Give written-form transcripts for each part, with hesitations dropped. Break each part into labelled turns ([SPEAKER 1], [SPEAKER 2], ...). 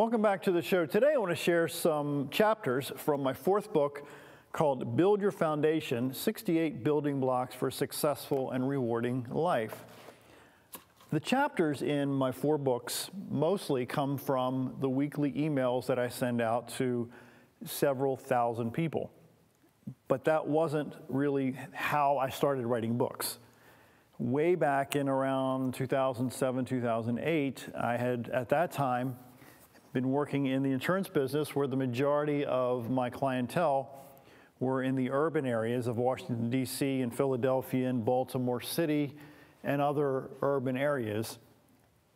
[SPEAKER 1] Welcome back to the show. Today I want to share some chapters from my fourth book called Build Your Foundation, 68 Building Blocks for a Successful and Rewarding Life. The chapters in my four books mostly come from the weekly emails that I send out to several thousand people. But that wasn't really how I started writing books. Way back in around 2007, 2008, I had at that time been working in the insurance business where the majority of my clientele were in the urban areas of Washington, D.C. and Philadelphia and Baltimore City and other urban areas.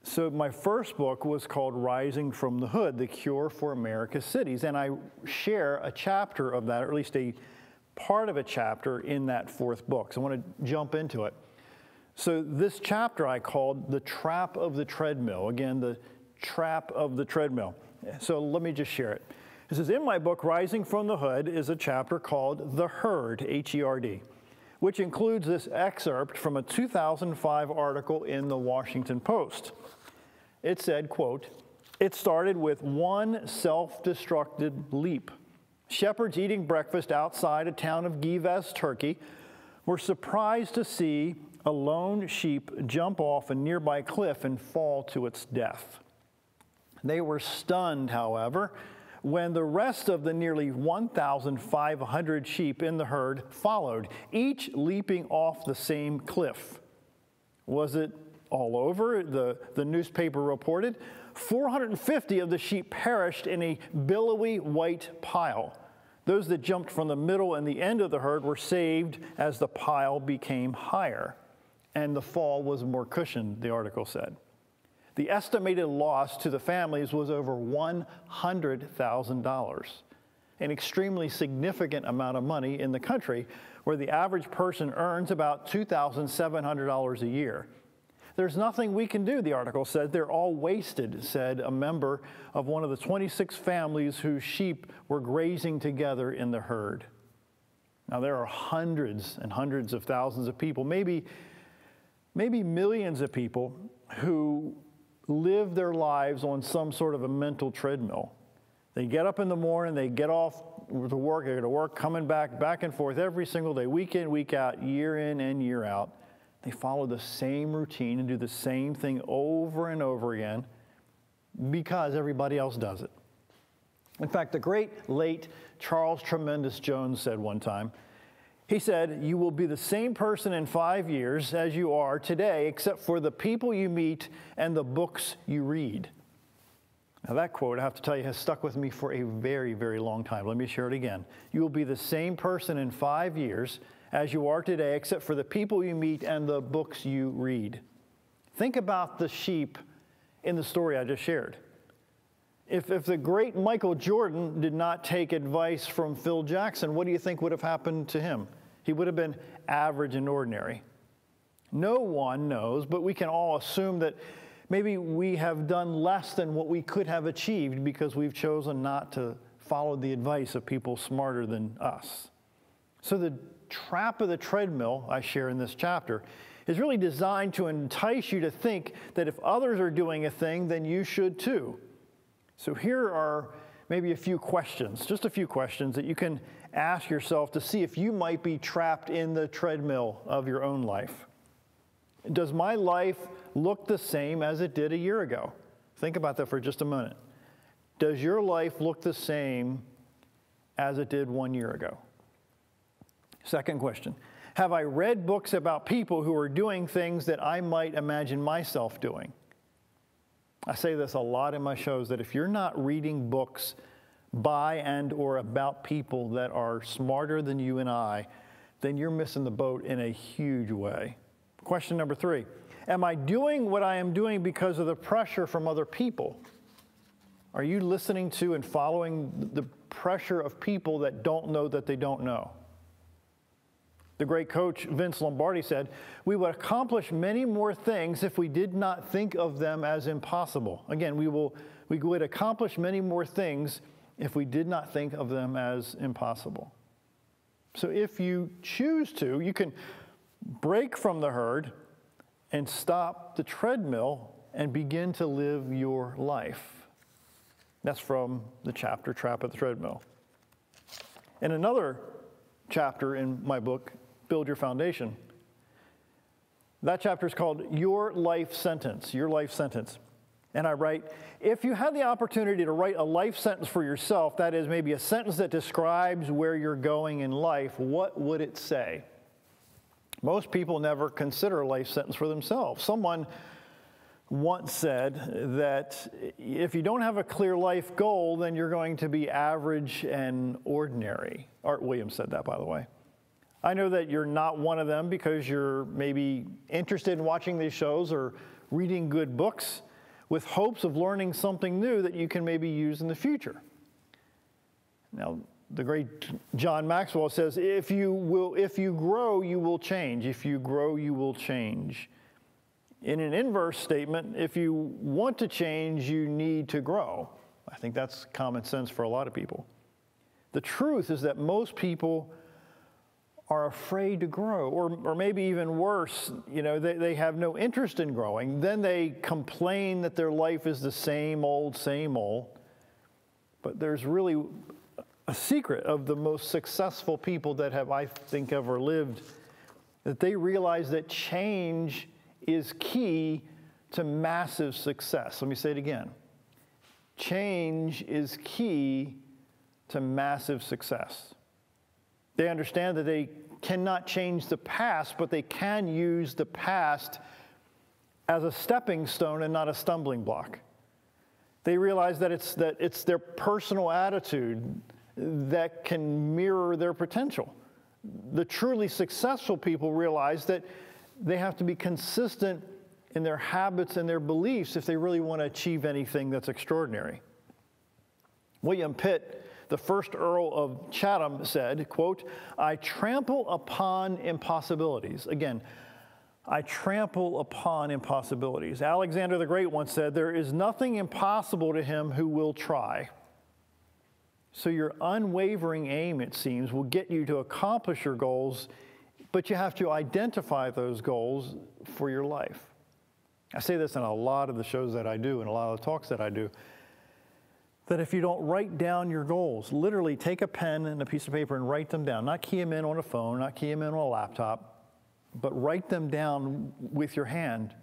[SPEAKER 1] So my first book was called Rising from the Hood, The Cure for America's Cities. And I share a chapter of that, or at least a part of a chapter in that fourth book. So I want to jump into it. So this chapter I called The Trap of the Treadmill. Again, the trap of the treadmill. So let me just share it. It says, in my book, Rising from the Hood, is a chapter called The Herd, H-E-R-D, which includes this excerpt from a 2005 article in the Washington Post. It said, quote, "It started with one self-destructed leap. Shepherds eating breakfast outside a town of Gives, Turkey, were surprised to see a lone sheep jump off a nearby cliff and fall to its death. They were stunned, however, when the rest of the nearly 1,500 sheep in the herd followed, each leaping off the same cliff. Was it all over? The newspaper reported 450 of the sheep perished in a billowy white pile. Those that jumped from the middle and the end of the herd were saved as the pile became higher, and the fall was more cushioned," the article said. The estimated loss to the families was over $100,000, an extremely significant amount of money in the country where the average person earns about $2,700 a year. "There's nothing we can do," the article said. "They're all wasted," said a member of one of the 26 families whose sheep were grazing together in the herd. Now, there are hundreds and hundreds of thousands of people, maybe millions of people who live their lives on some sort of a mental treadmill. They get up in the morning, they get off to work, they go to work, coming back and forth every single day, week in, week out, year in and year out. They follow the same routine and do the same thing over and over again because everybody else does it. In fact, the great late Charles Tremendous Jones said one time, he said, "You will be the same person in 5 years as you are today, except for the people you meet and the books you read." Now that quote, I have to tell you, has stuck with me for a very, very long time. Let me share it again. You will be the same person in 5 years as you are today, except for the people you meet and the books you read. Think about the sheep in the story I just shared. If the great Michael Jordan did not take advice from Phil Jackson, what do you think would have happened to him? He would have been average and ordinary. No one knows, but we can all assume that maybe we have done less than what we could have achieved because we've chosen not to follow the advice of people smarter than us. So the trap of the treadmill I share in this chapter is really designed to entice you to think that if others are doing a thing, then you should too. So here are maybe a few questions, just a few questions that you can ask yourself to see if you might be trapped in the treadmill of your own life. Does my life look the same as it did a year ago? Think about that for just a minute. Does your life look the same as it did 1 year ago? Second question, have I read books about people who are doing things that I might imagine myself doing? I say this a lot in my shows, that if you're not reading books by and or about people that are smarter than you and I, then you're missing the boat in a huge way. Question number 3, am I doing what I am doing because of the pressure from other people? Are you listening to and following the pressure of people that don't know that they don't know? The great coach Vince Lombardi said, "We would accomplish many more things if we did not think of them as impossible." Again, we would accomplish many more things if we did not think of them as impossible. So if you choose to, you can break from the herd and stop the treadmill and begin to live your life. That's from the chapter, Trap at the Treadmill. In another chapter in my book, Build Your Foundation, that chapter is called Your Life Sentence, Your Life Sentence. And I write, if you had the opportunity to write a life sentence for yourself, that is maybe a sentence that describes where you're going in life, what would it say? Most people never consider a life sentence for themselves. Someone once said that if you don't have a clear life goal, then you're going to be average and ordinary. Art Williams said that, by the way. I know that you're not one of them because you're maybe interested in watching these shows or reading good books with hopes of learning something new that you can maybe use in the future. Now, the great John Maxwell says, if you grow, you will change. If you grow, you will change. In an inverse statement, if you want to change, you need to grow. I think that's common sense for a lot of people. The truth is that most people are afraid to grow, or maybe even worse, they have no interest in growing. Then they complain that their life is the same old, same old. But there's really a secret of the most successful people that have, I think, ever lived, that they realize that change is key to massive success. Let me say it again. Change is key to massive success. They understand that they cannot change the past, but they can use the past as a stepping stone and not a stumbling block. They realize that it's their personal attitude that can mirror their potential. The truly successful people realize that they have to be consistent in their habits and their beliefs if they really want to achieve anything that's extraordinary. William Pitt, the first Earl of Chatham, said, quote, I trample upon impossibilities. Again, I trample upon impossibilities. Alexander the Great once said, there is nothing impossible to him who will try. So your unwavering aim, it seems, will get you to accomplish your goals, but you have to identify those goals for your life. I say this in a lot of the shows that I do and a lot of the talks that I do, that if you don't write down your goals, literally take a pen and a piece of paper and write them down, not key them in on a phone, not key them in on a laptop, but write them down with your hand,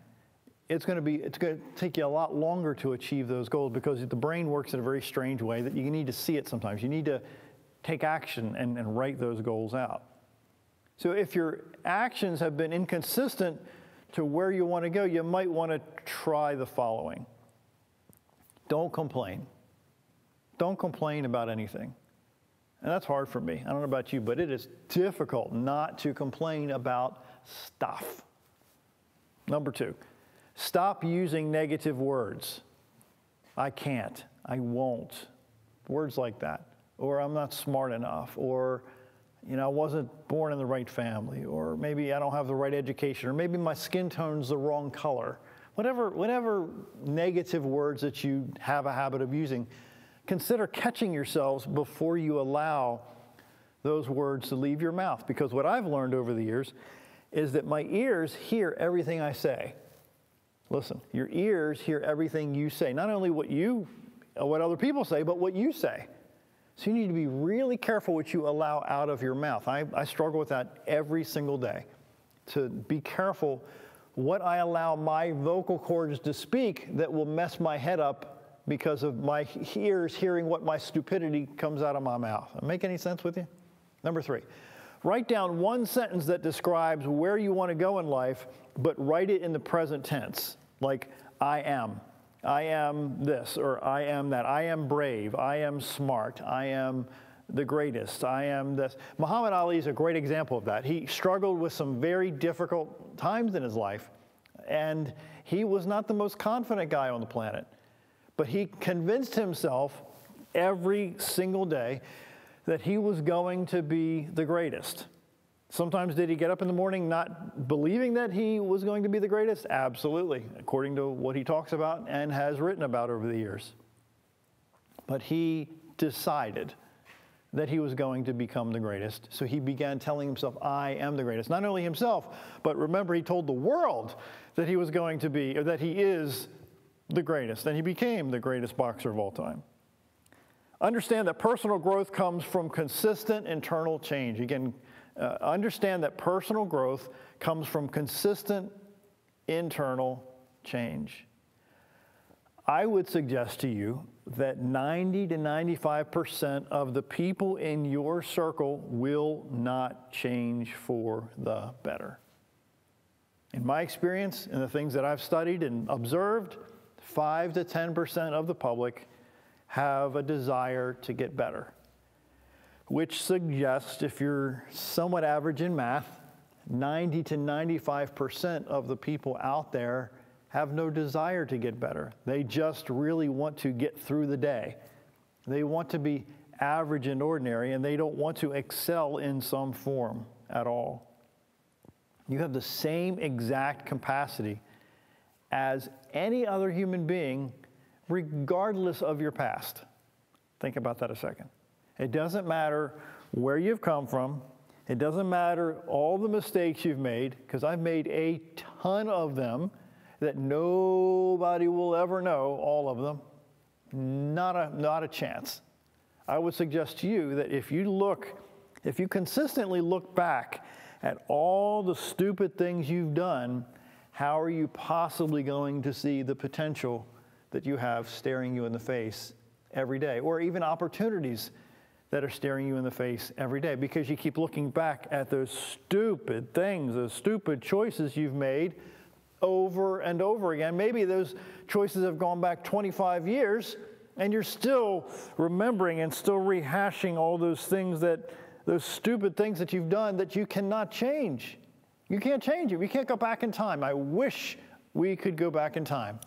[SPEAKER 1] it's going to take you a lot longer to achieve those goals because the brain works in a very strange way that you need to see it sometimes. You need to take action and write those goals out. So if your actions have been inconsistent to where you want to go, you might want to try the following. Don't complain. Don't complain about anything. And that's hard for me. I don't know about you, but it is difficult not to complain about stuff. Number 2, stop using negative words. I can't. I won't. Words like that. Or I'm not smart enough. Or, I wasn't born in the right family. Or maybe I don't have the right education. Or maybe my skin tone's the wrong color. Whatever negative words that you have a habit of using, consider catching yourselves before you allow those words to leave your mouth. Because what I've learned over the years is that my ears hear everything I say. Listen, your ears hear everything you say. Not only what other people say, but what you say. So you need to be really careful what you allow out of your mouth. I struggle with that every single day. To be careful what I allow my vocal cords to speak that will mess my head up because of my ears hearing what my stupidity comes out of my mouth. Make any sense with you? Number 3, write down one sentence that describes where you want to go in life, but write it in the present tense, like I am this, or I am that, I am brave, I am smart, I am the greatest, I am this. Muhammad Ali is a great example of that. He struggled with some very difficult times in his life, and he was not the most confident guy on the planet. But he convinced himself every single day that he was going to be the greatest. Sometimes did he get up in the morning not believing that he was going to be the greatest? Absolutely, according to what he talks about and has written about over the years. But he decided that he was going to become the greatest. So he began telling himself, I am the greatest. Not only himself, but remember, he told the world that he was going to be, or that he is the greatest, and he became the greatest boxer of all time. Understand that personal growth comes from consistent internal change. Again, understand that personal growth comes from consistent internal change. I would suggest to you that 90 to 95% of the people in your circle will not change for the better. In my experience, and the things that I've studied and observed, 5 to 10% of the public have a desire to get better, which suggests, if you're somewhat average in math, 90 to 95% of the people out there have no desire to get better. They just really want to get through the day. They want to be average and ordinary, and they don't want to excel in some form at all. You have the same exact capacity as any other human being, regardless of your past. Think about that a second. It doesn't matter where you've come from. It doesn't matter all the mistakes you've made, because I've made a ton of them that nobody will ever know, all of them. Not a chance. I would suggest to you that if you consistently look back at all the stupid things you've done, how are you possibly going to see the potential that you have staring you in the face every day, or even opportunities that are staring you in the face every day? Because you keep looking back at those stupid things, those stupid choices you've made over and over again. Maybe those choices have gone back 25 years, and you're still remembering and still rehashing all those things those stupid things that you've done that you cannot change. You can't change it. We can't go back in time. I wish we could go back in time.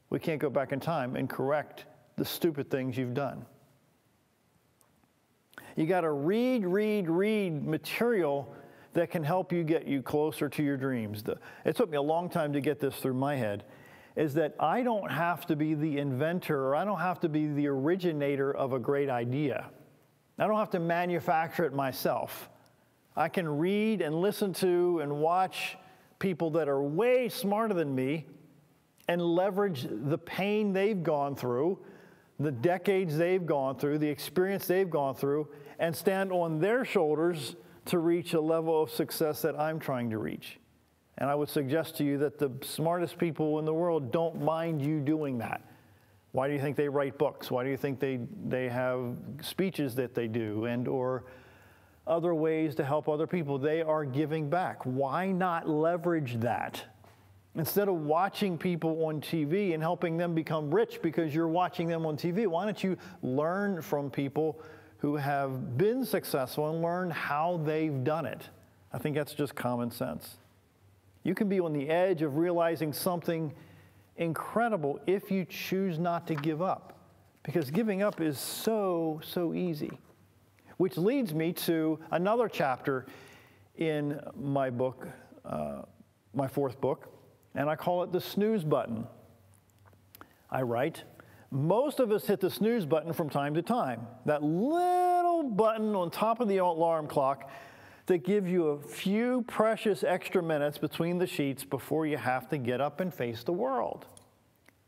[SPEAKER 1] We can't go back in time and correct the stupid things you've done. You got to read material that can help you get you closer to your dreams. It took me a long time to get this through my head, is that I don't have to be the inventor, or I don't have to be the originator of a great idea. I don't have to manufacture it myself. I can read and listen to and watch people that are way smarter than me and leverage the pain they've gone through, the decades they've gone through, the experience they've gone through, and stand on their shoulders to reach a level of success that I'm trying to reach. And I would suggest to you that the smartest people in the world don't mind you doing that. Why do you think they write books? Why do you think they have speeches that they do, and or other ways to help other people? They are giving back. Why not leverage that? Instead of watching people on TV and helping them become rich because you're watching them on TV, why don't you learn from people who have been successful and learn how they've done it? I think that's just common sense. You can be on the edge of realizing something incredible if you choose not to give up, because giving up is so easy. Which leads me to another chapter in my book, my fourth book, and I call it the snooze button. I write, most of us hit the snooze button from time to time, that little button on top of the alarm clock that gives you a few precious extra minutes between the sheets before you have to get up and face the world.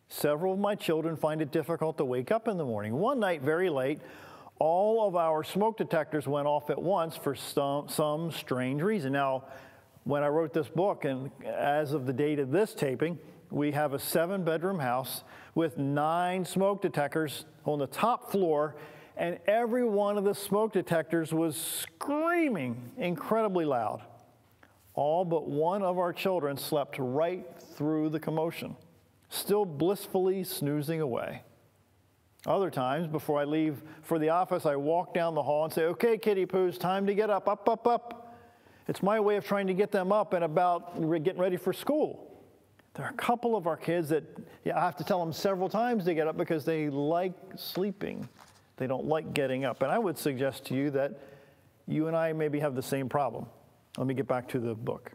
[SPEAKER 1] Several of my children find it difficult to wake up in the morning. One night, very late, all of our smoke detectors went off at once for some strange reason. Now, when I wrote this book, and as of the date of this taping, we have a 7-bedroom house with 9 smoke detectors on the top floor, and every one of the smoke detectors was screaming incredibly loud. All but one of our children slept right through the commotion, still blissfully snoozing away. Other times, before I leave for the office, I walk down the hall and say, okay, kitty poos, time to get up, up, up, up. It's my way of trying to get them up and about getting ready for school. There are a couple of our kids that I have to tell them several times to get up because they like sleeping. They don't like getting up. And I would suggest to you that you and I maybe have the same problem. Let me get back to the book.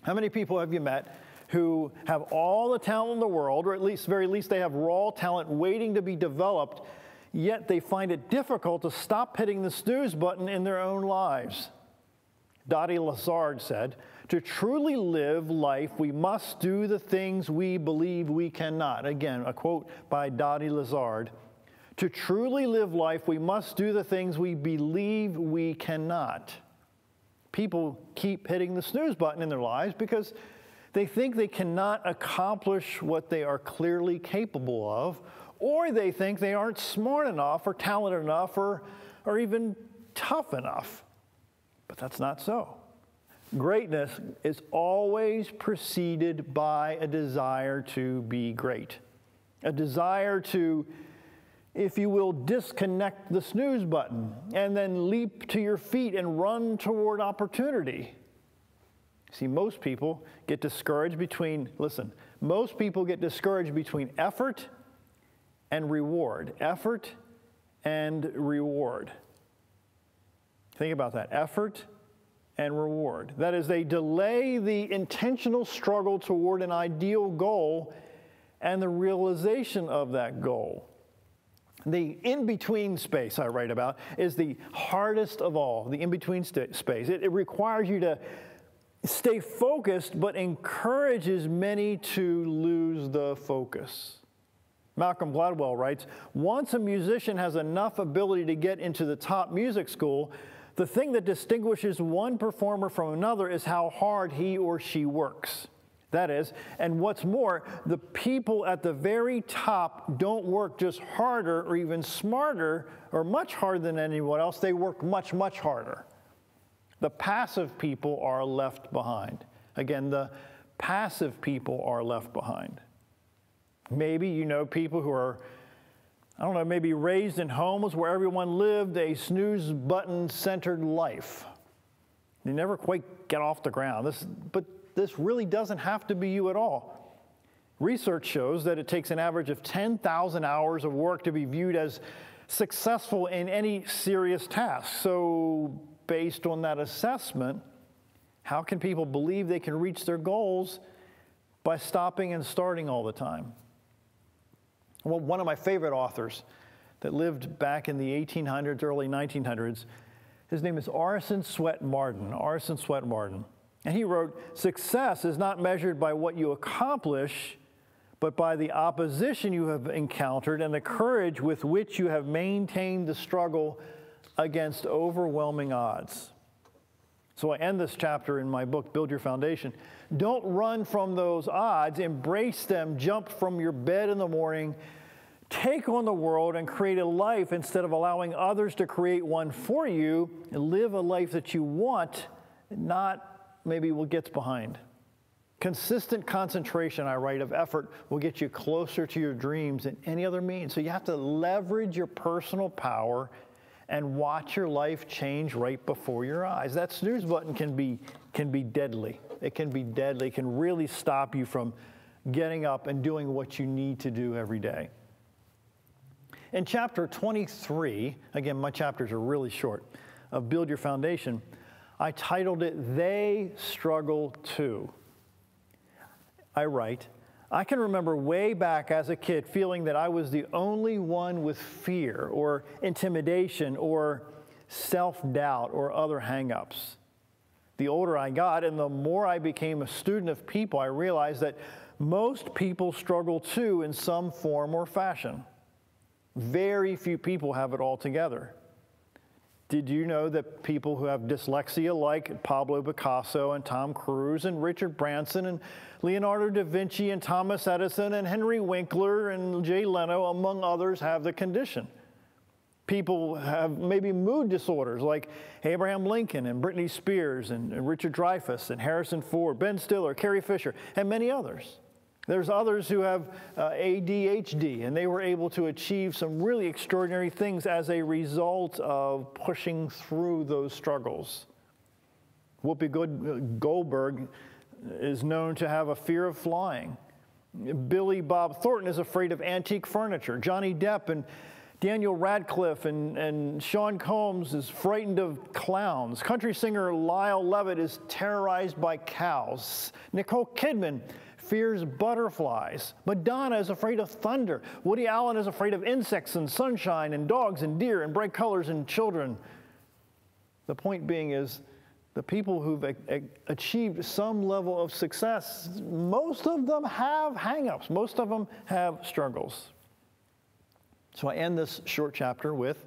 [SPEAKER 1] How many people have you met who have all the talent in the world, or at least, very least, they have raw talent waiting to be developed, yet they find it difficult to stop hitting the snooze button in their own lives? Dottie Lazard said, to truly live life, we must do the things we believe we cannot. Again, a quote by Dottie Lazard. To truly live life, we must do the things we believe we cannot. People keep hitting the snooze button in their lives because they think they cannot accomplish what they are clearly capable of, or they think they aren't smart enough or talented enough or even tough enough. But that's not so. Greatness is always preceded by a desire to be great, a desire to, if you will, disconnect the snooze button and then leap to your feet and run toward opportunity. See, most people get discouraged between effort and reward. Effort and reward. Think about that, effort and reward. That is, they delay the intentional struggle toward an ideal goal and the realization of that goal. The in-between space I write about is the hardest of all, the in-between space. It requires you to stay focused, but encourages many to lose the focus. Malcolm Gladwell writes, once a musician has enough ability to get into the top music school, the thing that distinguishes one performer from another is how hard he or she works. That is, and what's more, the people at the very top don't work just harder or even smarter or much harder than anyone else. They work much, much harder. The passive people are left behind. Again, the passive people are left behind. Maybe you know people who are, maybe raised in homes where everyone lived a snooze button-centered life. They never quite get off the ground. But this really doesn't have to be you at all. Research shows that it takes an average of 10,000 hours of work to be viewed as successful in any serious task. So based on that assessment, how can people believe they can reach their goals by stopping and starting all the time? Well, one of my favorite authors that lived back in the 1800s, early 1900s, his name is Orison Swett Marden. Orison Swett Marden. And he wrote, success is not measured by what you accomplish, but by the opposition you have encountered and the courage with which you have maintained the struggle against overwhelming odds. So I end this chapter in my book, Build Your Foundation. Don't run from those odds. Embrace them. Jump from your bed in the morning. Take on the world and create a life instead of allowing others to create one for you. And live a life that you want, not maybe what gets behind. Consistent concentration, I write, of effort will get you closer to your dreams than any other means. So you have to leverage your personal power and watch your life change right before your eyes. That snooze button can be deadly. It can be deadly. It can really stop you from getting up and doing what you need to do every day. In chapter 23, again, my chapters are really short, of Build Your Foundation, I titled it, They Struggle Too. I write, I can remember way back as a kid feeling that I was the only one with fear or intimidation or self-doubt or other hang-ups. The older I got and the more I became a student of people, I realized that most people struggle too in some form or fashion. Very few people have it all together. Did you know that people who have dyslexia, like Pablo Picasso and Tom Cruise and Richard Branson and Leonardo da Vinci and Thomas Edison and Henry Winkler and Jay Leno, among others, have the condition? People have maybe mood disorders like Abraham Lincoln and Britney Spears and Richard Dreyfuss and Harrison Ford, Ben Stiller, Carrie Fisher, and many others. There's others who have ADHD, and they were able to achieve some really extraordinary things as a result of pushing through those struggles. Whoopi Goldberg is known to have a fear of flying. Billy Bob Thornton is afraid of antique furniture. Johnny Depp and Daniel Radcliffe and Sean Combs is frightened of clowns. Country singer Lyle Lovett is terrorized by cows. Nicole Kidman fears butterflies. Madonna is afraid of thunder. Woody Allen is afraid of insects and sunshine and dogs and deer and bright colors and children. The point being is the people who've achieved some level of success, most of them have hang-ups. Most of them have struggles. So I end this short chapter with,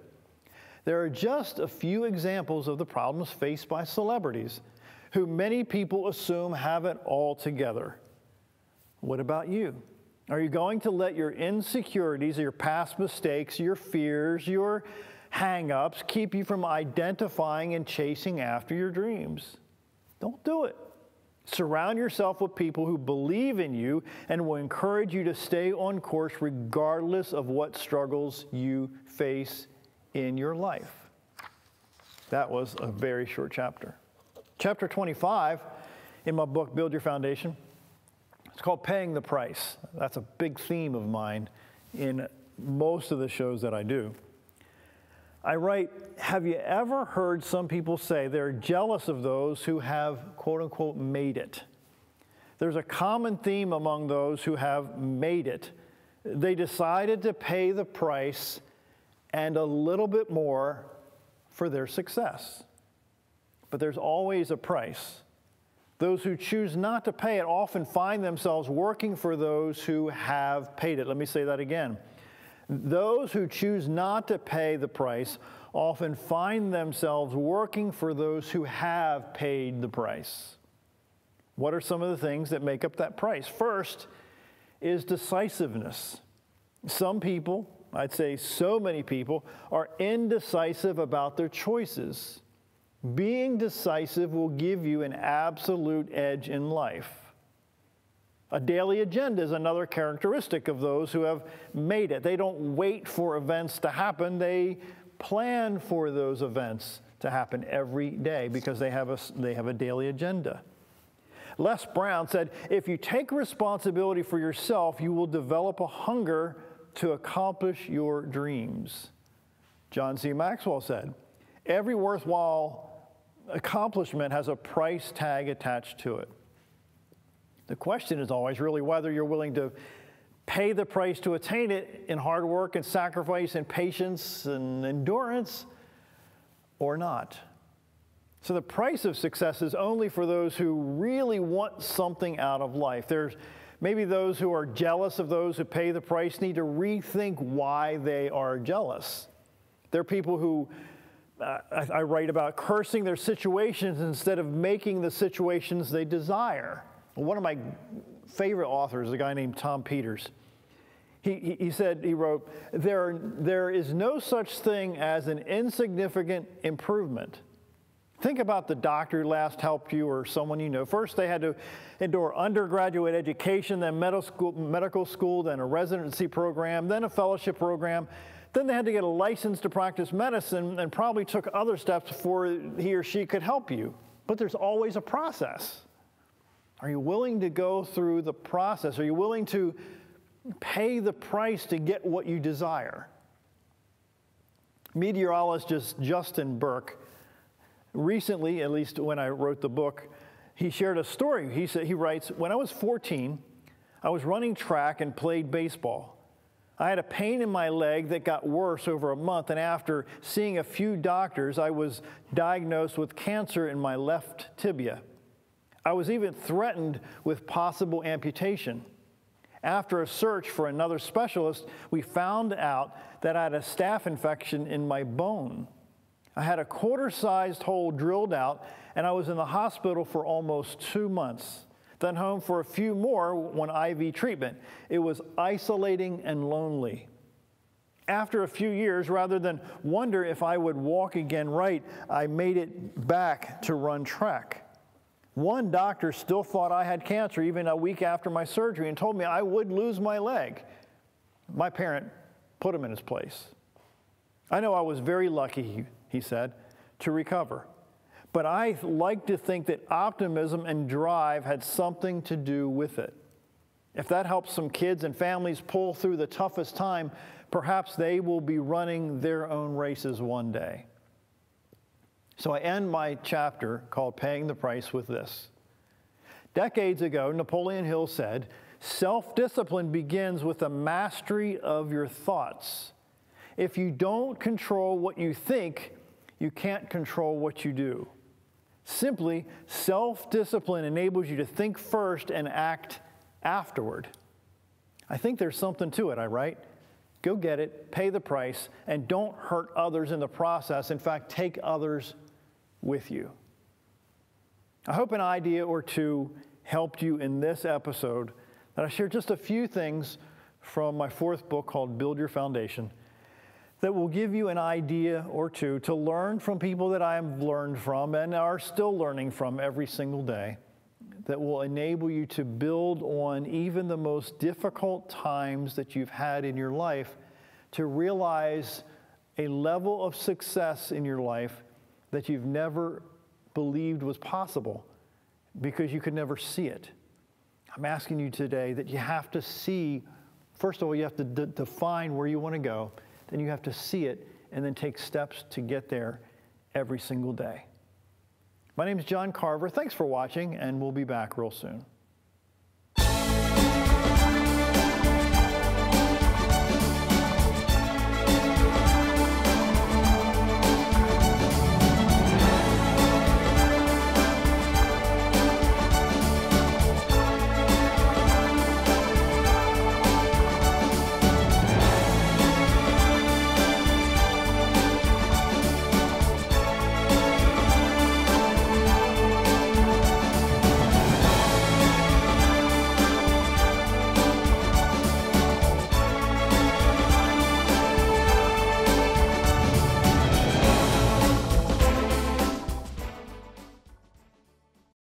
[SPEAKER 1] there are just a few examples of the problems faced by celebrities who many people assume have it all together. What about you? Are you going to let your insecurities, your past mistakes, your fears, your hang-ups keep you from identifying and chasing after your dreams? Don't do it. Surround yourself with people who believe in you and will encourage you to stay on course regardless of what struggles you face in your life. That was a very short chapter. Chapter 25 in my book, Build Your Foundation, it's called Paying the Price. That's a big theme of mine in most of the shows that I do. I write, have you ever heard some people say they're jealous of those who have, quote unquote, made it? There's a common theme among those who have made it. They decided to pay the price and a little bit more for their success. But there's always a price. Those who choose not to pay it often find themselves working for those who have paid it. Let me say that again. Those who choose not to pay the price often find themselves working for those who have paid the price. What are some of the things that make up that price? First is decisiveness. Some people, I'd say so many people, are indecisive about their choices. Being decisive will give you an absolute edge in life. A daily agenda is another characteristic of those who have made it. They don't wait for events to happen. They plan for those events to happen every day because they have a daily agenda. Les Brown said, if you take responsibility for yourself, you will develop a hunger to accomplish your dreams. John C. Maxwell said, every worthwhile accomplishment has a price tag attached to it. The question is always really whether you're willing to pay the price to attain it in hard work and sacrifice and patience and endurance or not. So the price of success is only for those who really want something out of life. There's maybe those who are jealous of those who pay the price need to rethink why they are jealous. There are people who I write about cursing their situations instead of making the situations they desire. One of my favorite authors is a guy named Tom Peters. He wrote, there is no such thing as an insignificant improvement. Think about the doctor who last helped you or someone you know. First, they had to endure undergraduate education, then medical school, then a residency program, then a fellowship program. Then they had to get a license to practice medicine and probably took other steps before he or she could help you. But there's always a process. Are you willing to go through the process? Are you willing to pay the price to get what you desire? Meteorologist Justin Burke, recently, at least when I wrote the book, he shared a story. He writes, when I was 14, I was running track and played baseball. I had a pain in my leg that got worse over a month, and after seeing a few doctors, I was diagnosed with cancer in my left tibia. I was even threatened with possible amputation. After a search for another specialist, we found out that I had a staph infection in my bone. I had a quarter-sized hole drilled out, and I was in the hospital for almost 2 months, then home for a few more on IV treatment. It was isolating and lonely. After a few years, rather than wonder if I would walk again right, I made it back to run track. One doctor still thought I had cancer even a week after my surgery and told me I would lose my leg. My parent put him in his place. I know I was very lucky, he said, to recover. But I like to think that optimism and drive had something to do with it. If that helps some kids and families pull through the toughest time, perhaps they will be running their own races one day. So I end my chapter called Paying the Price with this. Decades ago, Napoleon Hill said, self-discipline begins with the mastery of your thoughts. If you don't control what you think, you can't control what you do. Simply, self-discipline enables you to think first and act afterward. I think there's something to it, I write. Go get it, pay the price, and don't hurt others in the process. In fact, take others with you. I hope an idea or two helped you in this episode, that I shared just a few things from my fourth book called Build Your Foundation that will give you an idea or two to learn from people that I have learned from and are still learning from every single day, that will enable you to build on even the most difficult times that you've had in your life to realize a level of success in your life that you've never believed was possible because you could never see it. I'm asking you today that you have to see, first of all, you have to define where you want to go, then you have to see it, and then take steps to get there every single day. My name is John Carver. Thanks for watching, and we'll be back real soon.